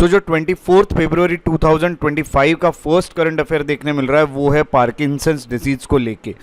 सो जो 24 फरवरी 2025 का फर्स्ट करंट अफेयर देखने मिल रहा है वो है पार्किंसंस डिजीज़ को लेके।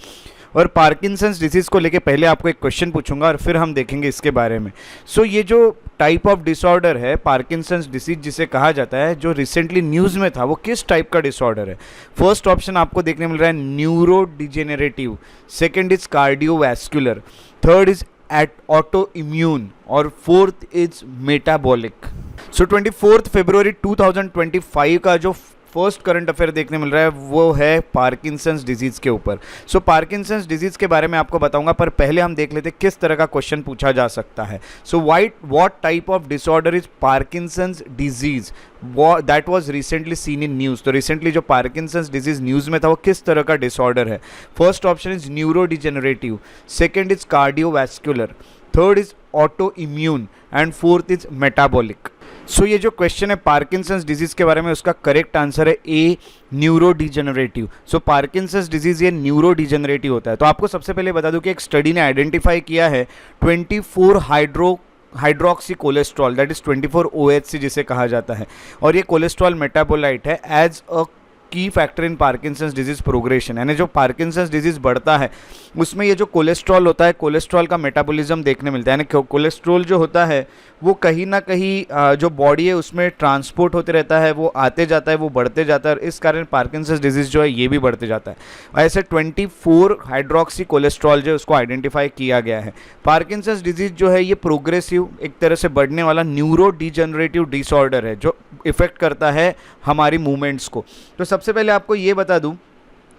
और पार्किंसंस डिजीज़ को लेके पहले आपको एक क्वेश्चन पूछूंगा और फिर हम देखेंगे इसके बारे में। सो ये जो टाइप ऑफ डिसऑर्डर है पार्किंसंस डिजीज जिसे कहा जाता है, जो रिसेंटली न्यूज़ में था, वो किस टाइप का डिसऑर्डर है? फर्स्ट ऑप्शन आपको देखने मिल रहा है neurodegenerative, second is cardiovascular, third is at autoimmune और फोर्थ इज मेटाबॉलिक। सो 24 फरवरी 2025 का जो फर्स्ट करंट अफेयर देखने मिल रहा है वो है पार्किंसंस डिजीज़ के ऊपर। सो पार्किंसंस डिजीज़ के बारे में आपको बताऊंगा, पर पहले हम देख लेते हैं किस तरह का क्वेश्चन पूछा जा सकता है। So what type of disorder is Parkinson's disease that was recently seen in news. तो रिसेंटली जो पार्किंसंस डिजीज़ न्यूज़ में था वो किस तरह का डिसऑर्डर है? First option is neurodegenerative, second is cardiovascular, third is autoimmune and fourth is metabolic. So ये जो क्वेश्चन है पार्किंसंस डिजीज़ के बारे में, उसका करेक्ट आंसर है ए, न्यूरो डिजेनरेटिव। सो पार्किंसंस डिजीज़ ये न्यूरो डिजेनरेटिव होता है। तो आपको सबसे पहले बता दूं कि एक स्टडी ने आइडेंटिफाई किया है 24 hydroxy cholesterol, that is 24 OHC जिसे कहा जाता है, और ये कोलेस्ट्रॉल मेटाबोलाइट है एज अ की factor in Parkinson's disease progression. यानी जो पार्किंसंस डिजीज़ बढ़ता है उसमें ये जो कोलेस्ट्रॉल होता है, कोलेस्ट्रॉल का मेटाबॉलिज्म देखने मिलता है। यानी कोलेस्ट्रॉल जो होता है वो कहीं ना कहीं जो बॉडी है उसमें ट्रांसपोर्ट होते रहता है, वो आते जाता है, वो बढ़ते जाता है, और इस कारण पार्किंसंस डिजीज़ जो है ये भी बढ़ते जाता है। ऐसे 24 हाइड्रोक्सी कोलेस्ट्रॉल जो है उसको आइडेंटिफाई किया गया है। पार्किंसंस डिजीज़ जो है ये प्रोग्रेसिव, एक तरह से बढ़ने वाला न्यूरो डिजेनरेटिव डिसऑर्डर है जो इफेक्ट करता है हमारी मूवमेंट्स को। तो सबसे पहले आपको ये बता दूं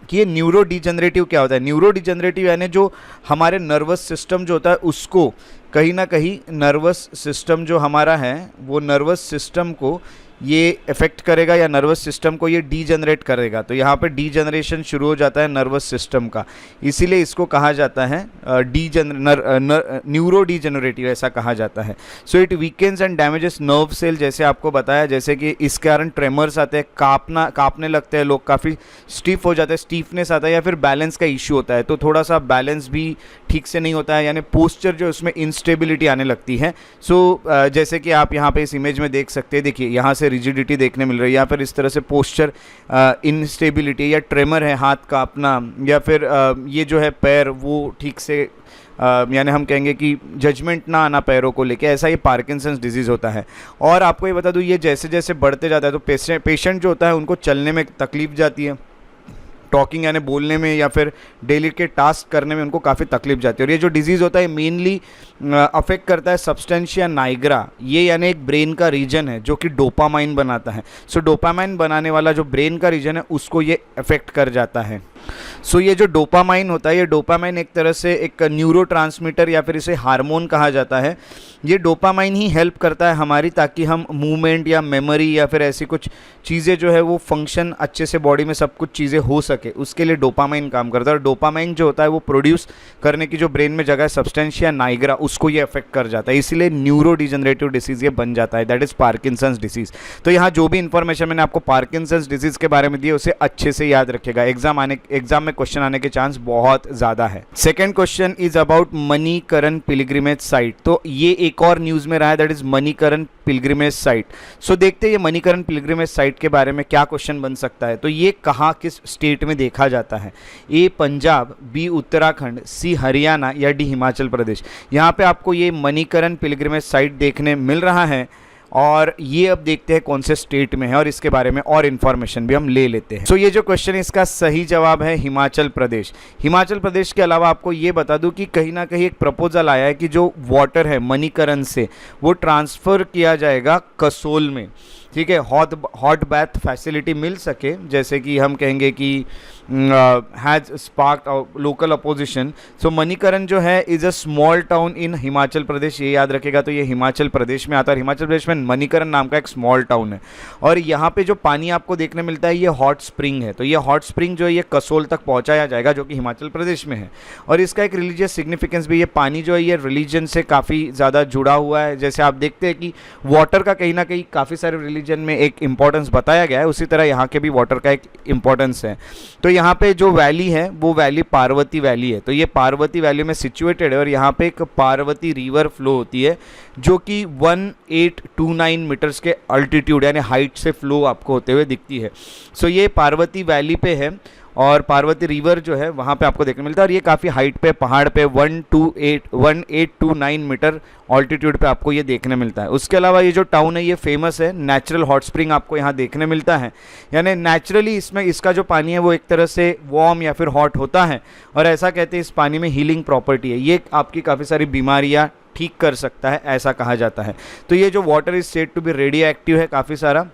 कि ये न्यूरो डिजेनरेटिव क्या होता है। न्यूरो डिजेनरेटिव यानी जो हमारे नर्वस सिस्टम जो होता है उसको कहीं ना कहीं, नर्वस सिस्टम जो हमारा है वो नर्वस सिस्टम को ये इफेक्ट करेगा या नर्वस सिस्टम को ये डीजनरेट करेगा। तो यहाँ पे डीजनरेशन शुरू हो जाता है नर्वस सिस्टम का, इसीलिए इसको कहा जाता है न्यूरो डीजनरेटिव, ऐसा कहा जाता है। So it weakens and damages nerve cell, जैसे आपको बताया, जैसे कि इस कारण ट्रेमर्स आते हैं, कांपने लगते हैं लोग, काफ़ी स्टिफ हो जाता है, स्टीफनेस आता है, या फिर बैलेंस का इश्यू होता है। तो थोड़ा सा बैलेंस भी ठीक से नहीं होता है, यानी पोस्चर जो उसमें इंस्टेबिलिटी आने लगती है। सो जैसे कि आप यहाँ पे इस इमेज में देख सकते हैं, देखिए यहाँ से रिजिडिटी देखने मिल रही है, या फिर इस तरह से पोस्चर इनस्टेबिलिटी या ट्रेमर है हाथ का अपना, या फिर ये जो है पैर वो ठीक से यानी हम कहेंगे कि जजमेंट ना आना पैरों को लेके, ऐसा ये पार्किंसंस डिजीज़ होता है। और आपको ये बता दूँ ये जैसे जैसे बढ़ते जाता है तो पेशेंट जो होता है उनको चलने में तकलीफ जाती है, टॉकिंग यानी बोलने में, या फिर डेली के टास्क करने में उनको काफ़ी तकलीफ जाती है। और ये जो डिजीज़ होता है मेनली अफेक्ट करता है सब्सटेंशिया नाइग्रा, ये यानी एक ब्रेन का रीजन है जो कि डोपामाइन बनाता है। सो डोपामाइन बनाने वाला जो ब्रेन का रीजन है उसको ये अफेक्ट कर जाता है। सो ये जो डोपामाइन होता है, ये डोपामाइन एक तरह से एक न्यूरोट्रांसमीटर या फिर इसे हार्मोन कहा जाता है। ये डोपामाइन ही हेल्प करता है हमारी, ताकि हम मूवमेंट या मेमोरी या फिर ऐसी कुछ चीज़ें जो है वो फंक्शन अच्छे से बॉडी में सब कुछ चीज़ें हो सके, उसके लिए डोपामाइन काम करता है। और डोपामाइन जो होता है वो प्रोड्यूस करने की जो ब्रेन में जगह है सब्सटेंशिया नाइग्रा, उसको ये अफेक्ट कर जाता है, इसीलिए न्यूरो डिजेनरेटिव डिसीज़ ये बन जाता है, दैट इज़ पार्किंसंस डिसीज़। तो यहाँ जो भी इन्फॉर्मेशन मैंने आपको पार्किंसंस डिजीज़ के बारे में दी है उसे अच्छे से याद रखेगा, एग्जाम में क्वेश्चन आने के चांस बहुत ज़्यादा है। Second question is about Manikaran pilgrimage site. तो ये एक और न्यूज़ में रहा है, that is Manikaran pilgrimage site. So देखते हैं ये मणिकरण पिलग्रिमेज साइट के बारे में क्या क्वेश्चन बन सकता है। तो ये कहाँ, किस स्टेट में देखा जाता है? ए पंजाब, बी उत्तराखंड, सी हरियाणा या डी हिमाचल प्रदेश। यहाँ पे आपको ये मणिकरण पिलग्रिमेज साइट देखने मिल रहा है, और ये अब देखते हैं कौन से स्टेट में है और इसके बारे में और इन्फॉर्मेशन भी हम ले लेते हैं। सो ये जो क्वेश्चन है इसका सही जवाब है हिमाचल प्रदेश। हिमाचल प्रदेश के अलावा आपको ये बता दूं कि कहीं ना कहीं एक प्रपोजल आया है कि जो वाटर है मणिकरण से वो ट्रांसफ़र किया जाएगा कसोल में, ठीक है, हॉट बैथ फैसिलिटी मिल सके, जैसे कि हम कहेंगे कि has sparked local opposition. So Manikaran जो है is a small town in Himachal Pradesh, ये याद रखेगा। तो ये हिमाचल प्रदेश में आता है, हिमाचल प्रदेश में मणिकरण नाम का एक स्मॉल टाउन है। और यहाँ पे जो पानी आपको देखने मिलता है ये हॉट स्प्रिंग है। तो ये हॉट स्प्रिंग जो है ये कसोल तक पहुँचाया जाएगा, जो कि हिमाचल प्रदेश में है। और इसका एक रिलीजियस सिग्निफिकेंस भी, ये पानी जो है ये रिलीजन से काफ़ी ज़्यादा जुड़ा हुआ है। जैसे आप देखते हैं कि वाटर का कहीं ना कहीं काफ़ी सारे रिलीजन में एक इम्पोर्टेंस बताया गया है, उसी तरह यहाँ के भी वाटर का एक इम्पोर्टेंस है। तो यहाँ पे जो वैली है वो वैली पार्वती वैली है। तो ये पार्वती वैली में सिचुएटेड है और यहाँ पे एक पार्वती रिवर फ्लो होती है जो कि 1829 मीटर्स के अल्टीट्यूड यानी हाइट से फ्लो आपको होते हुए दिखती है। सो ये पार्वती वैली पे है और पार्वती रिवर जो है वहाँ पे आपको देखने मिलता है और ये काफ़ी हाइट पे पहाड़ पे 1829 मीटर ऑल्टीट्यूड पे आपको ये देखने मिलता है। उसके अलावा ये जो टाउन है ये फेमस है, नेचुरल हॉट स्प्रिंग आपको यहाँ देखने मिलता है, यानी नेचुरली इसमें इसका जो पानी है वो एक तरह से वार्म या फिर हॉट होता है और ऐसा कहते हैं इस पानी में हीलिंग प्रॉपर्टी है, ये आपकी काफ़ी सारी बीमारियाँ ठीक कर सकता है ऐसा कहा जाता है। तो ये जो water is said to be radioactive है काफ़ी सारा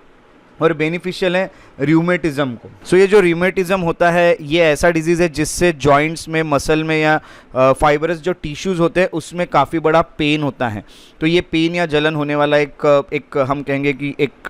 और बेनिफिशियल है र्यूमेटिज्म को। सो ये जो र्यूमेटिज्म होता है ये ऐसा डिजीज़ है जिससे जॉइंट्स में, मसल में या फाइबरस जो टिश्यूज़ होते हैं उसमें काफ़ी बड़ा पेन होता है। तो ये पेन या जलन होने वाला एक हम कहेंगे कि एक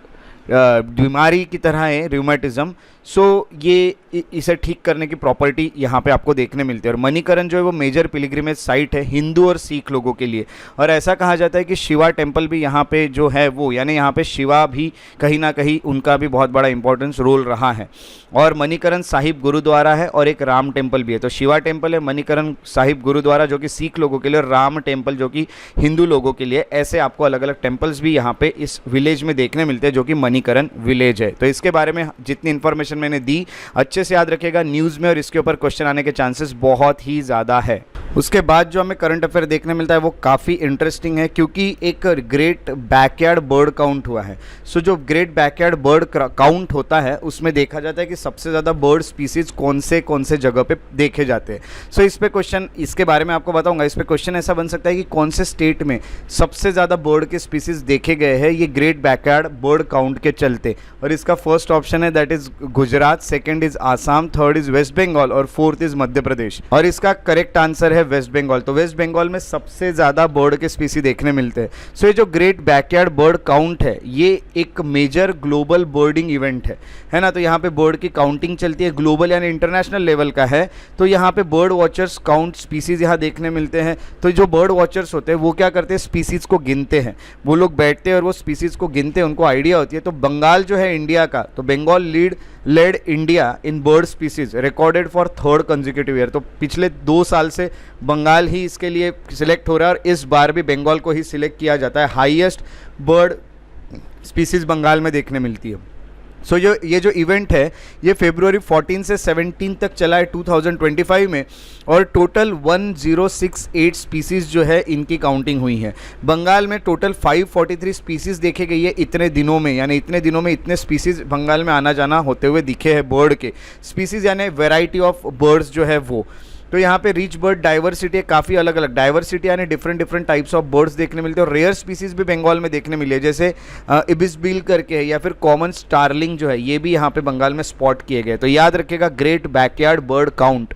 बीमारी की तरह है र्यूमेटिज्म। सो ये इसे ठीक करने की प्रॉपर्टी यहाँ पे आपको देखने मिलती है। और मणिकरण जो है वो मेजर पिलग्रिमेज साइट है हिंदू और सिख लोगों के लिए और ऐसा कहा जाता है कि शिवा टेम्पल भी यहाँ पे जो है वो, यानी यहाँ पे शिवा भी कहीं ना कहीं उनका भी बहुत बड़ा इंपॉर्टेंस रोल रहा है। और मणिकरण साहिब गुरुद्वारा है और एक राम टेम्पल भी है। तो शिवा टेम्पल है, मणिकरण साहिब गुरुद्वारा जो कि सिख लोगों के लिए, और राम टेम्पल जो कि हिंदू लोगों के लिए। ऐसे आपको अलग अलग टेम्पल्स भी यहाँ पे इस विलेज में देखने मिलते हैं जो कि मणिकरण विलेज है। तो इसके बारे में जितनी इन्फॉर्मेशन मैंने दी अच्छे से याद रखिएगा, न्यूज़ में और इसके ऊपर क्वेश्चन आने के चांसेस बहुत ही ज़्यादा है। उसके बाद जो हमें करंट अफेयर देखने मिलता है वो काफ़ी इंटरेस्टिंग है क्योंकि एक ग्रेट बैकयार्ड बर्ड काउंट हुआ है। सो जो ग्रेट बैकयार्ड बर्ड काउंट होता है उसमें देखा जाता है कि सबसे ज़्यादा बर्ड स्पीसीज कौन से जगह पे देखे जाते हैं। सो इस पे क्वेश्चन, इसके बारे में आपको बताऊंगा। इस पे क्वेश्चन ऐसा बन सकता है कि कौन से स्टेट में सबसे ज़्यादा बर्ड के स्पीसीज देखे गए हैं ये ग्रेट बैकयार्ड बर्ड काउंट के चलते। और इसका फर्स्ट ऑप्शन है that is Gujarat, second is Assam, third is West Bengal और फोर्थ इज़ मध्य प्रदेश। और इसका करेक्ट आंसर है वेस्ट बंगाल। तो वेस्ट बंगाल में सबसे ज़्यादा बर्ड के स्पीसी देखने मिलते हैं। सो ये जो ग्रेट बैकयार्ड बर्ड काउंट है ये एक मेजर ग्लोबल बर्डिंग इवेंट है ना। तो यहाँ पे बर्ड की काउंटिंग चलती है, ग्लोबल यानी इंटरनेशनल लेवल का है। तो यहाँ पे बर्ड वॉचर्स काउंट स्पीसीज यहाँ देखने मिलते हैं। तो जो बर्ड वॉचर्स होते हैं वो क्या करते हैं, स्पीसीज को गिनते हैं। वो लोग बैठते हैं और वो स्पीसीज को गिनते हैं, उनको आइडिया होती है। तो बंगाल जो है इंडिया का, तो Bengal led India in bird species recorded for third consecutive year. तो पिछले 2 साल से बंगाल ही इसके लिए सिलेक्ट हो रहा है और इस बार भी बंगाल को ही सिलेक्ट किया जाता है। हाईएस्ट बर्ड स्पीसीज बंगाल में देखने मिलती है। सो ये जो इवेंट है ये फरवरी 14 से 17 तक चला है 2025 में और टोटल 1068 स्पीसीज़ जो है इनकी काउंटिंग हुई है। बंगाल में टोटल 543 स्पीसीज़ देखे गई है इतने दिनों में, यानी इतने दिनों में इतने स्पीसीज़ बंगाल में आना जाना होते हुए दिखे हैं बर्ड के। स्पीसीज़ यानी वेराइटी ऑफ बर्ड्स जो है वो। तो यहाँ पे रिच बर्ड डाइवर्सिटी है, काफ़ी अलग अलग डाइवर्सिटी यानी डिफरेंट टाइप्स ऑफ बर्ड्स देखने मिलते हैं। और रेयर स्पीसीज भी बंगाल में देखने मिली है, जैसे इबिसबील करके है या फिर कॉमन स्टारलिंग जो है ये भी यहाँ पे बंगाल में स्पॉट किए गए। तो याद रखिएगा ग्रेट बैकयार्ड बर्ड काउंट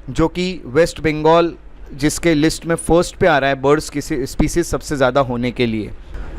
जो कि वेस्ट बंगाल जिसके लिस्ट में फर्स्ट पे आ रहा है बर्ड्स की स्पीसीज सबसे ज़्यादा होने के लिए।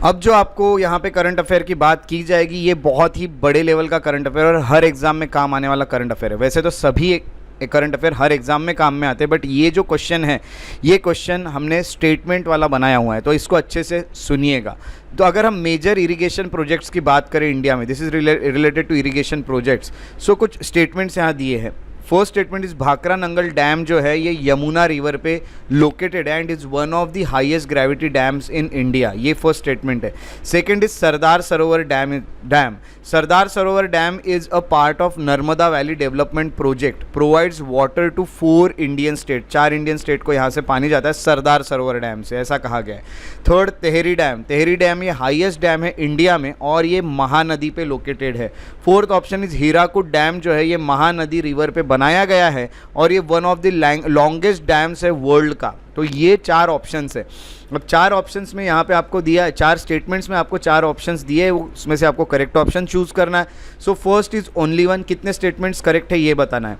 अब जो आपको यहाँ पे करंट अफेयर की बात की जाएगी ये बहुत ही बड़े लेवल का करंट अफेयर और हर एग्जाम में काम आने वाला करंट अफेयर है। वैसे तो सभी करंट अफेयर हर एग्जाम में काम में आते हैं, बट ये जो क्वेश्चन है ये क्वेश्चन हमने स्टेटमेंट वाला बनाया हुआ है, तो इसको अच्छे से सुनिएगा। तो अगर हम मेजर इरिगेशन प्रोजेक्ट्स की बात करें इंडिया में, this is related to irrigation projects. So कुछ स्टेटमेंट्स यहाँ दिए हैं। First statement is Bhakra Nangal dam जो है ये यमुना रिवर पे located and is one of the highest gravity dams in India, ये फर्स्ट स्टेटमेंट है। Second is Sardar Sarovar dam Sardar Sarovar dam is a part of Narmada valley development project, provides water to 4 Indian state, 4 Indian state को यहाँ से पानी जाता है सरदार Sarovar dam से, ऐसा कहा गया है। थर्ड तेहरी डैम ये हाईएस्ट डैम है इंडिया में और ये महानदी पे लोकेटेड है। Fourth option is Hirakud dam जो है ये महानदी रिवर पे बनाया गया है और ये one of the longest dams है वर्ल्ड का। तो ये 4 ऑप्शंस है। अब 4 ऑप्शंस में यहाँ पे आपको दिया है, 4 स्टेटमेंट्स में आपको 4 ऑप्शंस दिए, उसमें से आपको करेक्ट ऑप्शन चूज करना है। So first is only one, कितने स्टेटमेंट्स करेक्ट है ये बताना है।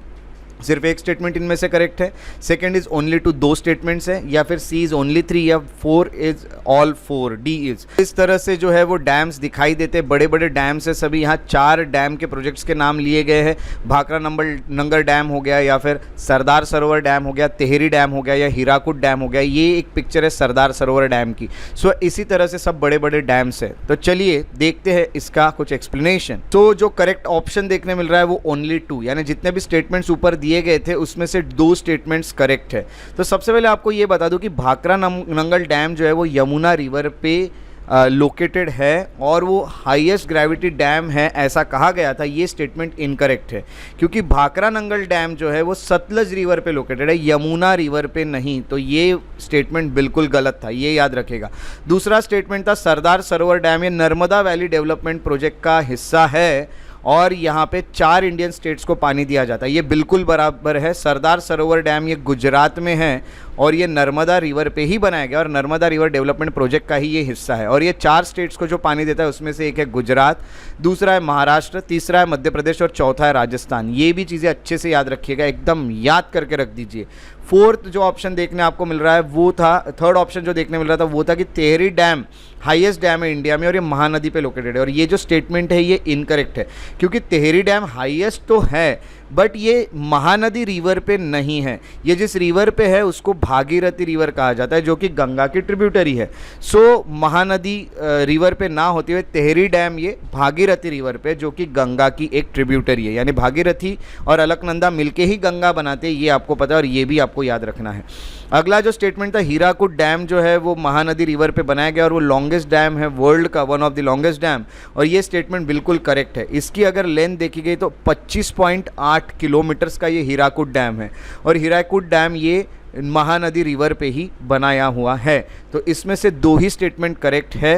सिर्फ एक स्टेटमेंट इनमें से करेक्ट है, सेकंड इज ओनली टू, दो स्टेटमेंट्स है, या फिर सी इज ओनली 3, या 4 इज ऑल 4, डी इज। इस तरह से जो है वो डैम्स दिखाई देते, बड़े बड़े डैम्स है सभी। यहाँ 4 डैम के प्रोजेक्ट्स के नाम लिए गए हैं, भाखरा नंगर डैम हो गया, या फिर सरदार सरोवर डैम हो गया, तेहरी डैम हो गया, या हीराकुद डैम हो गया। ये एक पिक्चर है सरदार सरोवर डैम की। सो इसी तरह से सब बड़े बड़े डैम्स है। तो चलिए देखते हैं इसका कुछ एक्सप्लेनेशन। तो जो करेक्ट ऑप्शन देखने मिल रहा है वो ओनली 2, यानी जितने भी स्टेटमेंट्स ऊपर दिए गए थे उसमें से 2 स्टेटमेंट्स करेक्ट है। तो सबसे पहले आपको ये बता दूं कि भाखरा नंगल डैम जो है वो यमुना रिवर पे लोकेटेड है और वो हाईएस्ट ग्रेविटी डैम है ऐसा कहा गया था। ये स्टेटमेंट इनकरेक्ट है, क्योंकि भाखरा नंगल डैम जो है वो सतलज रिवर पे लोकेटेड है, यमुना रिवर पे नहीं। तो ये स्टेटमेंट बिल्कुल गलत था, ये याद रखेगा। दूसरा स्टेटमेंट था सरदार सरोवर डैम, ये नर्मदा वैली डेवलपमेंट प्रोजेक्ट का हिस्सा है और यहाँ पे 4 इंडियन स्टेट्स को पानी दिया जाता है। ये बिल्कुल बराबर है। सरदार सरोवर डैम ये गुजरात में है और ये नर्मदा रिवर पे ही बनाया गया और नर्मदा रिवर डेवलपमेंट प्रोजेक्ट का ही ये हिस्सा है। और ये 4 स्टेट्स को जो पानी देता है उसमें से एक है गुजरात, दूसरा है महाराष्ट्र, तीसरा है मध्य प्रदेश और चौथा है राजस्थान। ये भी चीज़ें अच्छे से याद रखिएगा, एकदम याद करके रख दीजिए। फोर्थ जो ऑप्शन देखने आपको मिल रहा है वो था, थर्ड ऑप्शन जो देखने मिल रहा था वो था कि तेहरी डैम हाईएस्ट डैम है इंडिया में और ये महानदी पे लोकेटेड है। और ये जो स्टेटमेंट है ये इनकरेक्ट है, क्योंकि तेहरी डैम हाईएस्ट तो है बट ये महानदी रिवर पे नहीं है। ये जिस रिवर पे है उसको भागीरथी रिवर कहा जाता है जो कि गंगा की ट्रिब्यूटरी है। सो महानदी रिवर पे ना होते हुए तेहरी डैम ये भागीरथी रिवर पे जो कि गंगा की एक ट्रिब्यूटरी है, यानी भागीरथी और अलकनंदा मिलके ही गंगा बनाते हैं, ये आपको पता है और ये भी आपको याद रखना है। अगला जो स्टेटमेंट था हीराकुद डैम जो है वो महानदी रिवर पे बनाया गया और वो लॉन्गेस्ट डैम है वर्ल्ड का, one of the longest dam, और ये स्टेटमेंट बिल्कुल करेक्ट है। इसकी अगर लेंथ देखी गई तो 25.8 किलोमीटर्स का ये हीराकुद डैम है और हीराकुद डैम ये महानदी रिवर पे ही बनाया हुआ है। तो इसमें से 2 ही स्टेटमेंट करेक्ट है,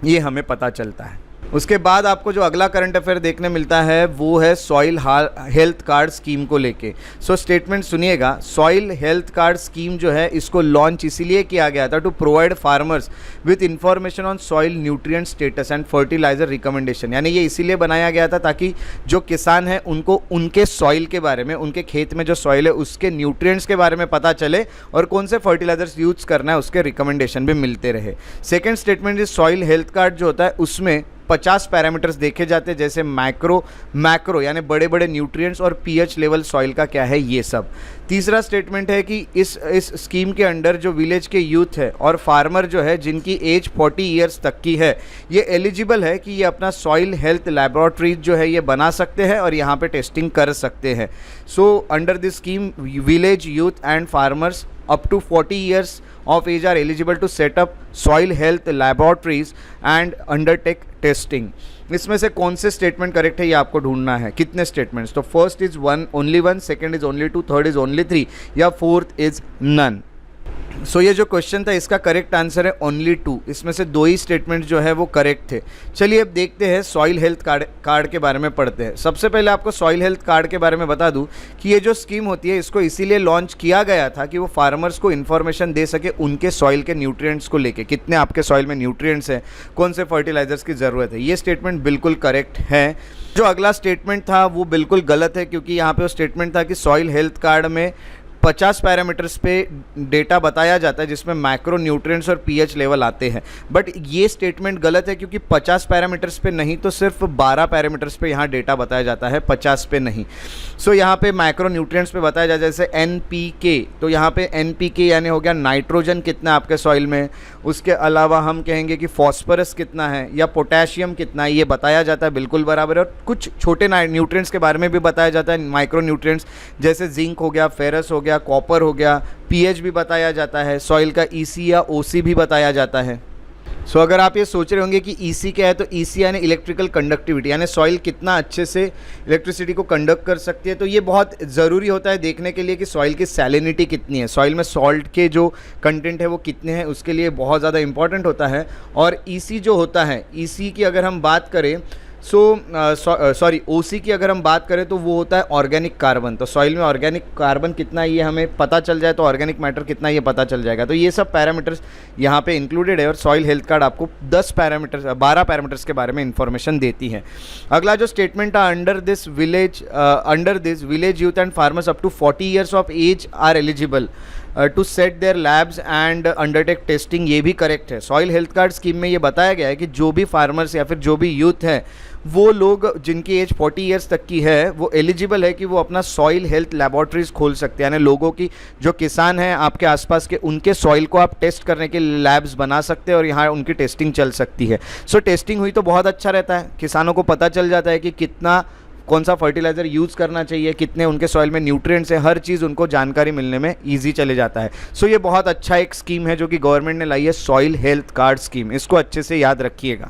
ये हमें पता चलता है। उसके बाद आपको जो अगला करंट अफेयर देखने मिलता है वो है सॉइल हेल्थ कार्ड स्कीम को लेके। सो स्टेटमेंट सुनिएगा, सॉइल हेल्थ कार्ड स्कीम जो है इसको लॉन्च इसीलिए किया गया था to provide farmers with information on soil nutrient status and fertilizer recommendation. यानी ये इसीलिए बनाया गया था ताकि जो किसान हैं उनको उनके सॉइल के बारे में, उनके खेत में जो सॉइल है उसके न्यूट्रिएंट्स के बारे में पता चले और कौन से फर्टिलाइजर्स यूज करना है उसके रिकमेंडेशन भी मिलते रहे। Second statement is soil health card जो होता है उसमें 50 पैरामीटर्स देखे जाते हैं, जैसे मैक्रो यानी बड़े बड़े न्यूट्रिएंट्स और पीएच लेवल सॉइल का क्या है ये सब। तीसरा स्टेटमेंट है कि इस स्कीम के अंडर जो विलेज के यूथ है और फार्मर जो है जिनकी एज 40 ईयर्स तक की है ये एलिजिबल है कि ये अपना सॉइल हेल्थ लैबोरेटरीज जो है ये बना सकते हैं और यहाँ पे टेस्टिंग कर सकते हैं। So under this scheme village youth and farmers up to 40 years of age are eligible to set up soil health laboratories and undertake testing। इसमें से कौन से स्टेटमेंट करेक्ट है ये आपको ढूंढना है। कितने स्टेटमेंट्स? तो first is only 1, second is only 2, third is only 3 या फोर्थ इज नन। सो ये जो क्वेश्चन था इसका करेक्ट आंसर है ओनली 2। इसमें से 2 ही स्टेटमेंट जो है वो करेक्ट थे। चलिए अब देखते हैं सॉइल हेल्थ कार्ड के बारे में पढ़ते हैं। सबसे पहले आपको सॉइल हेल्थ कार्ड के बारे में बता दूं कि ये जो स्कीम होती है इसको इसीलिए लॉन्च किया गया था कि वो फार्मर्स को इन्फॉर्मेशन दे सके उनके सॉइल के न्यूट्रिएंट्स को लेके, कितने आपके सॉइल में न्यूट्रिएंट्स हैं, कौन से फर्टिलाइजर्स की ज़रूरत है। ये स्टेटमेंट बिल्कुल करेक्ट है। जो अगला स्टेटमेंट था वो बिल्कुल गलत है, क्योंकि यहाँ पे वो स्टेटमेंट था कि सॉइल हेल्थ कार्ड में 50 पैरामीटर्स पे डेटा बताया जाता है जिसमें मैक्रो न्यूट्रिएंट्स और पीएच लेवल आते हैं। बट ये स्टेटमेंट गलत है, क्योंकि 50 पैरामीटर्स पे नहीं तो सिर्फ 12 पैरामीटर्स पे यहाँ डेटा बताया जाता है, 50 पे नहीं। सो यहाँ पे मैक्रो न्यूट्रिएंट्स पे बताया जाता है जैसे एनपीके, तो यहाँ पे एनपीके यानी हो गया नाइट्रोजन कितना आपके सॉइल में, उसके अलावा हम कहेंगे कि फॉस्फोरस कितना है या पोटेशियम कितना है, ये बताया जाता है, बिल्कुल बराबर है। और कुछ छोटे न्यूट्रिएंट्स के बारे में भी बताया जाता है, माइक्रो न्यूट्रिएंट्स जैसे जिंक हो गया, फेरस हो गया, कॉपर हो गया, पीएच भी बताया जाता है, सॉइल का ईसी या ओसी भी बताया जाता है। सो अगर आप ये सोच रहे होंगे कि ईसी क्या है, तो ईसी यानी इलेक्ट्रिकल कंडक्टिविटी, यानी सॉइल कितना अच्छे से इलेक्ट्रिसिटी को कंडक्ट कर सकती है। तो ये बहुत ज़रूरी होता है देखने के लिए कि सॉइल की सैलिनिटी कितनी है, सॉइल में सॉल्ट के जो कंटेंट है वो कितने हैं, उसके लिए बहुत ज़्यादा इंपॉर्टेंट होता है। और ईसी जो होता है, ईसी की अगर हम बात करें सो सॉरी, ओसी की अगर हम बात करें तो वो होता है ऑर्गेनिक कार्बन। तो सॉइल में ऑर्गेनिक कार्बन कितना है ये हमें पता चल जाए तो ऑर्गेनिक मैटर कितना है ये पता चल जाएगा। तो ये सब पैरामीटर्स यहाँ पे इंक्लूडेड है और सॉइल हेल्थ कार्ड आपको 12 पैरामीटर्स के बारे में इंफॉर्मेशन देती है। अगला जो स्टेटमेंट है, under this village youth and farmers up to 40 years of age are eligible to set their labs and undertake testing, ये भी करेक्ट है। सॉइल हेल्थ कार्ड स्कीम में ये बताया गया है कि जो भी फार्मर्स या फिर जो भी यूथ हैं वो लोग जिनकी एज 40 ईयर्स तक की है वो एलिजिबल है कि वो अपना सॉइल हेल्थ लेबॉर्ट्रीज खोल सकते हैं। यानी लोगों की, जो किसान हैं आपके आसपास के, उनके सॉइल को आप टेस्ट करने के लैब्स बना सकते हैं और यहाँ उनकी टेस्टिंग चल सकती है। सो टेस्टिंग हुई तो बहुत अच्छा रहता है, किसानों को पता चल जाता है कि कितना कौन सा फर्टिलाइज़र यूज़ करना चाहिए, कितने उनके सॉइल में न्यूट्रिएंट्स है, हर चीज़ उनको जानकारी मिलने में ईजी चले जाता है। सो ये बहुत अच्छा एक स्कीम है जो कि गवर्नमेंट ने लाई है, सॉइल हेल्थ कार्ड स्कीम। इसको अच्छे से याद रखिएगा।